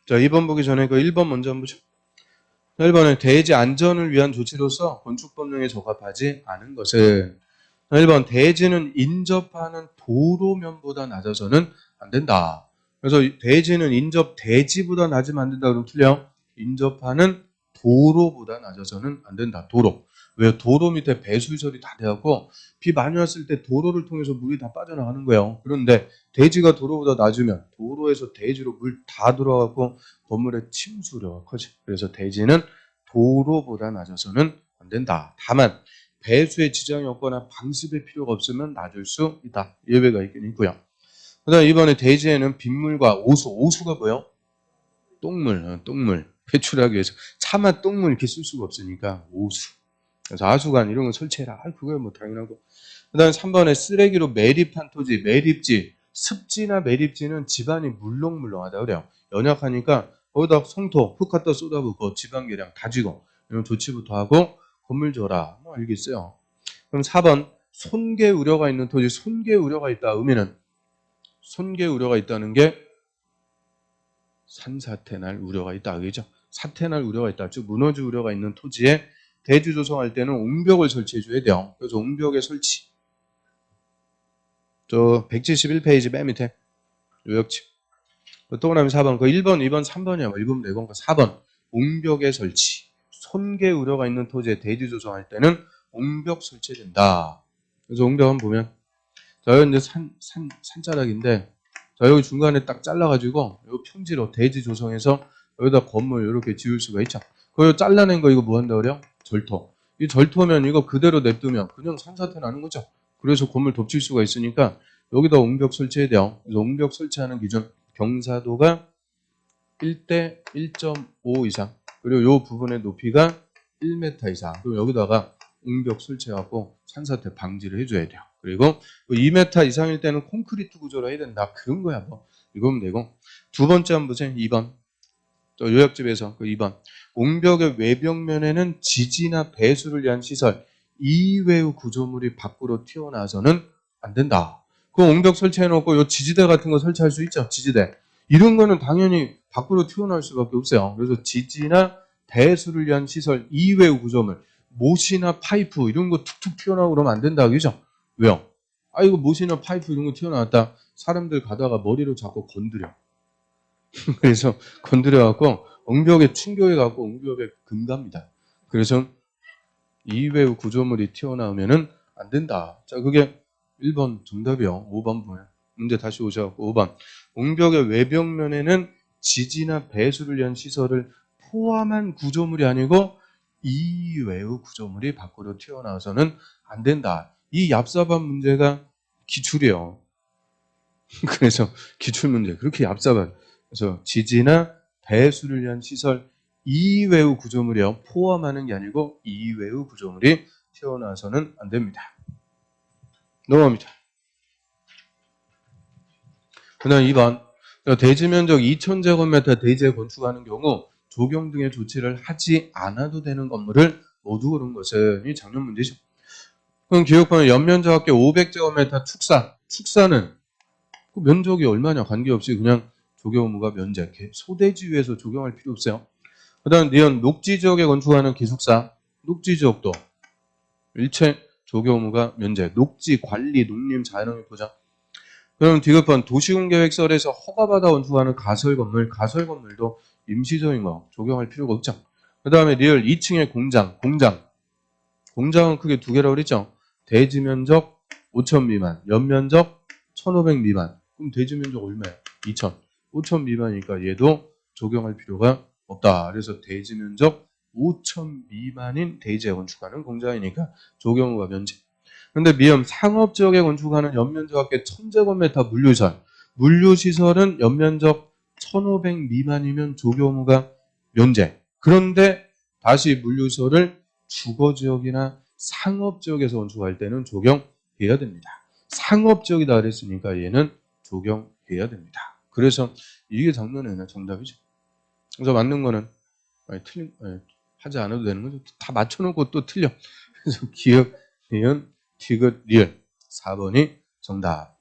자, 2번 보기 전에 그 1번 먼저 한번 보죠. 1번에 대지 안전을 위한 조치로서 건축법령에 적합하지 않은 것은 1번 대지는 인접하는 도로면보다 낮아서는 안 된다. 그래서 대지는 인접 대지보다 낮으면 안 된다. 그러면 틀려. 인접하는 도로보다 낮아서는 안 된다. 도로. 왜? 도로 밑에 배수시설이 다 돼갖고 비 많이 왔을 때 도로를 통해서 물이 다 빠져나가는 거예요. 그런데 대지가 도로보다 낮으면 도로에서 대지로 물 다 들어가고 건물의 침수 우려가 커져. 그래서 대지는 도로보다 낮아서는 안 된다. 다만 배수에 지장이 없거나 방습의 필요가 없으면 낮을 수 있다. 예외가 있긴 있고요. 그 다음에 이번에 대지에는 빗물과 오수가 뭐예요? 똥물 배출하기 위해서 차마 똥물 이렇게 쓸 수가 없으니까 오수. 그래서 아수관 이런 거 설치해라. 그거야 뭐 당연하고. 그 다음에 3번에 쓰레기로 매립한 토지, 매립지, 습지나 매립지는 집안이 물렁물렁하다 그래요. 연약하니까 거기다 성토, 흙 갖다 쏟아붓고 지방계량 다지고 이런 조치부터 하고 건물 줘라. 뭐 알겠어요. 그럼 4번 손괴 우려가 있는 토지, 손괴 우려가 있다. 의미는 손괴 우려가 있다는 게 산사태 날 우려가 있다. 그죠? 사태 날 우려가 있다. 즉 무너질 우려가 있는 토지에 대지 조성할 때는 옹벽을 설치해 줘야 돼요. 그래서 옹벽의 설치. 저 171페이지 맨 밑에 요약집. 또 그다음에 4번. 그 1번, 2번, 3번이야. 뭐 읽으면 되고. 4번. 옹벽의 설치. 손괴 우려가 있는 토지에 대지 조성할 때는 옹벽 설치된다. 그래서 옹벽 한번 보면 자, 여기 이제 산자락인데 자, 여기 중간에 딱 잘라가지고 요 평지로 대지 조성해서 여기다 건물 이렇게 지을 수가 있죠. 그리고 잘라낸 거 이거 뭐 한다 그래요? 절토. 이 절토면 이거 그대로 냅두면 그냥 산사태 나는 거죠. 그래서 건물 덮칠 수가 있으니까 여기다 옹벽 설치해야 돼요. 그래서 옹벽 설치하는 기준 경사도가 1대 1.5 이상 그리고 요 부분의 높이가 1m 이상. 그럼 여기다가 옹벽 설치해갖고 산사태 방지를 해줘야 돼요. 그리고 2m 이상일 때는 콘크리트 구조로 해야 된다. 그런 거야 뭐. 이거면 되고. 두 번째 한번 보세요. 2번. 또 요약집에서 그 2번. 옹벽의 외벽면에는 지지나 배수를 위한 시설 이외의 구조물이 밖으로 튀어나와서는 안 된다. 그 옹벽 설치해놓고 요 지지대 같은 거 설치할 수 있죠. 지지대. 이런 거는 당연히 밖으로 튀어나올 수밖에 없어요. 그래서 지지나 배수를 위한 시설 이외의 구조물 못이나 파이프 이런 거 툭툭 튀어나오고 그러면 안 된다. 그죠? 왜요? 아 이거 못이나 파이프 이런 거 튀어나왔다. 사람들 가다가 머리로 자꾸 건드려. 그래서 건드려갖고 옹벽에 충격해갖고 옹벽에 금갑니다. 그래서 이외의 구조물이 튀어나오면은 안 된다. 자, 그게 1번 정답이요. 5번 보면. 문제 다시 오셔갖고 5번. 옹벽의 외벽면에는 지지나 배수를 위한 시설을 포함한 구조물이 아니고 이외의 구조물이 밖으로 튀어나와서는 안 된다. 이 얍삽한 문제가 기출이에요. 그래서 기출문제 그렇게 얍삽한 그래서 지지나 배수를 위한 시설 이외의 구조물이요 포함하는 게 아니고 이외의 구조물이 튀어나와서는 안 됩니다. 넘어갑니다. 그 다음 2번 대지 면적 2000제곱미터 대지에 건축하는 경우 조경 등의 조치를 하지 않아도 되는 건물을 모두 고른 것은 이 작년 문제죠. 그럼 기억하면 연면적 합계 500제곱미터 축사는 그 면적이 얼마냐 관계없이 그냥 조경 의무가 면제. 소대지 위에서 조경할 필요 없어요. 그 다음 니은 녹지 지역에 건축하는 기숙사. 녹지 지역도 일체 조경 의무가 면제. 녹지 관리 농림 자연환경 보장. 그럼 디귿번 도시공계획설에서 허가받아 건축하는 가설 건물도 임시적인 거 조경할 필요가 없죠. 그 다음에 리을 2층의 공장은 크게 두 개라고 그랬죠. 대지 면적 5천 미만, 연면적 1,500 미만. 그럼 대지 면적 얼마야? 2천. 5천 미만이니까 얘도 적용할 필요가 없다. 그래서 대지 면적 5천 미만인 대지에 건축하는 공장이니까 조경호가 면제. 근데 미음 상업지역에 건축하는 연면적 합계 1000제곱미터 물류시설은 연면적 1500 미만이면 조경호가 면제. 그런데 다시 물류시설을 주거지역이나 상업지역에서 건축할 때는 적용해야 됩니다. 상업지역이다 그랬으니까 얘는 적용해야 됩니다. 그래서 이게 작년에는 정답이죠. 그래서 맞는 거는 하지 않아도 되는 거죠. 다 맞춰놓고 또 틀려. 그래서 기억, 니은, 티귿, 리을 4번이 정답.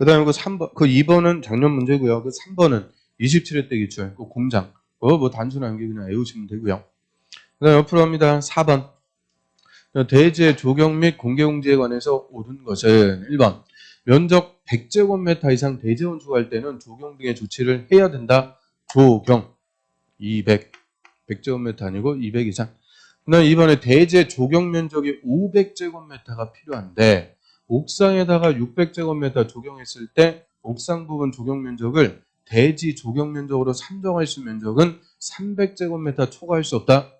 그 다음에 그 3번, 그 2번은 작년 문제고요. 그 3번은 27회 때 기출, 그 공장. 뭐 단순한 게 그냥 외우시면 되고요. 그 다음에 옆으로 갑니다. 4번. 대지의 조경 및 공개공지에 관해서 옳은 것은 1번. 면적 100제곱미터 이상 대지 건축할 때는 조경 등의 조치를 해야 된다. 조경. 200. 100제곱미터 아니고 200 이상. 그 다음에 2번에 대지의 조경 면적이 500제곱미터가 필요한데 옥상에다가 600제곱미터 조경했을 때 옥상 부분 조경 면적을 대지 조경 면적으로 산정할 수 있는 면적은 300제곱미터 초과할 수 없다.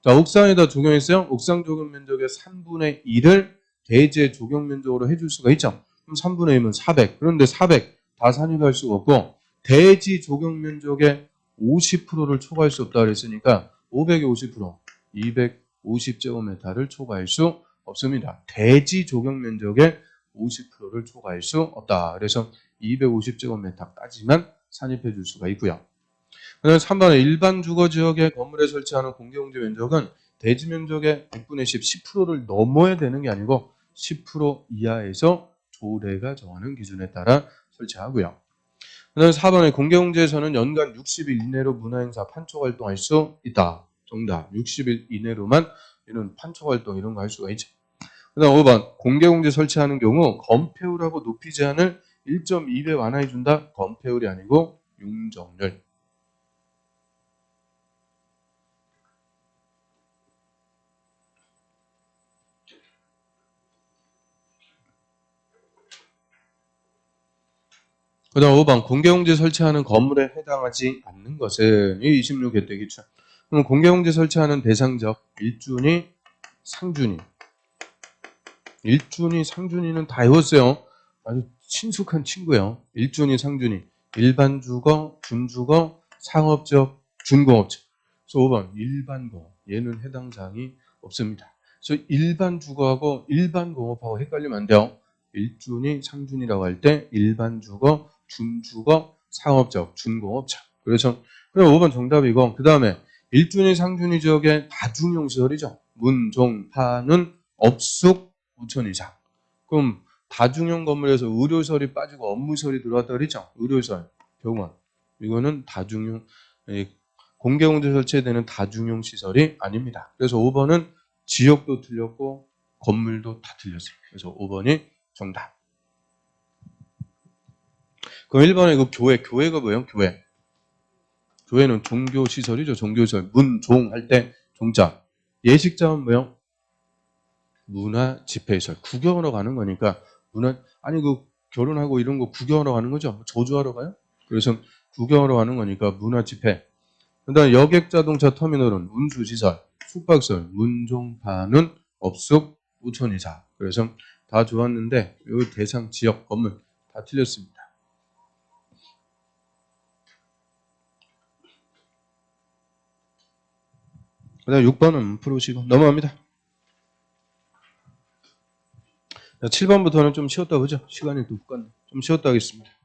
자, 옥상에다 조경했어요. 옥상 조경 면적의 3분의 1을 대지의 조경 면적으로 해줄 수가 있죠. 그럼 3분의 1은 400. 그런데 400 다 산입할 수가 없고 대지 조경 면적의 50%를 초과할 수 없다 그랬으니까 500의 50%, 250제곱미터를 초과할 수 없습니다. 대지 조경 면적의 50%를 초과할 수 없다. 그래서 250제곱미터까지만 산입해 줄 수가 있고요. 그다음 3번에 일반 주거지역의 건물에 설치하는 공개공지 면적은 대지 면적의 100분의 10, 10%를 넘어야 되는 게 아니고 10% 이하에서 조례가 정하는 기준에 따라 설치하고요. 그다음 4번에 공개공지에서는 연간 60일 이내로 문화행사 판촉활동할 수 있다. 정답. 60일 이내로만 이런 판촉활동 이런 거 할 수가 있죠. 그다음 5번 공개공지 설치하는 경우 건폐율하고 높이 제한을 1.2배 완화해 준다. 건폐율이 아니고 융정률. 그 다음 5번 공개공지 설치하는 건물에 해당하지 않는 것은 이 26회 때 기출. 그럼 공개공지 설치하는 대상적 1준위, 상준위. 1준위, 상준위는 다 외웠어요. 아주 친숙한 친구예요. 1준위, 상준위. 일반 주거, 준주거, 상업적, 준공업적. 그래서 5번 일반공업. 얘는 해당 사항이 없습니다. 그래서 일반 주거하고 일반 공업하고 헷갈리면 안 돼요. 1준위, 상준위라고 할 때 일반 주거, 준주거, 상업적, 준공업적. 그래서 그럼 5번 정답이고 그 다음에 1준위, 상준위 지역의 다중용 시설이죠. 문, 종, 파는 업숙, 5천 이상. 그럼 다중용 건물에서 의료설이 빠지고 업무설이 들어왔다 그랬죠. 의료설, 병원. 이거는 다중용, 공개공지 설치되는 다중용 시설이 아닙니다. 그래서 5번은 지역도 틀렸고 건물도 다 틀렸어요. 그래서 5번이 정답. 그럼 1번에 그 교회가 뭐예요? 교회. 교회는 종교시설이죠. 종교시설. 문, 종 할 때 종자. 예식장은 뭐예요? 문화 집회시설. 구경하러 가는 거니까 아니 그 결혼하고 이런 거 구경하러 가는 거죠. 조주하러 가요? 그래서 구경하러 가는 거니까 문화 집회. 그다음 여객 자동차 터미널은 운수시설, 숙박시설, 문종파는 업숙, 우천이사. 그래서 다 좋았는데 이 대상 지역 건물 다 틀렸습니다. 그다음 6번은 풀으시고 넘어갑니다. 7번부터는 좀 쉬었다 보죠. 시간이 또 훅 갔네. 좀 쉬었다 하겠습니다.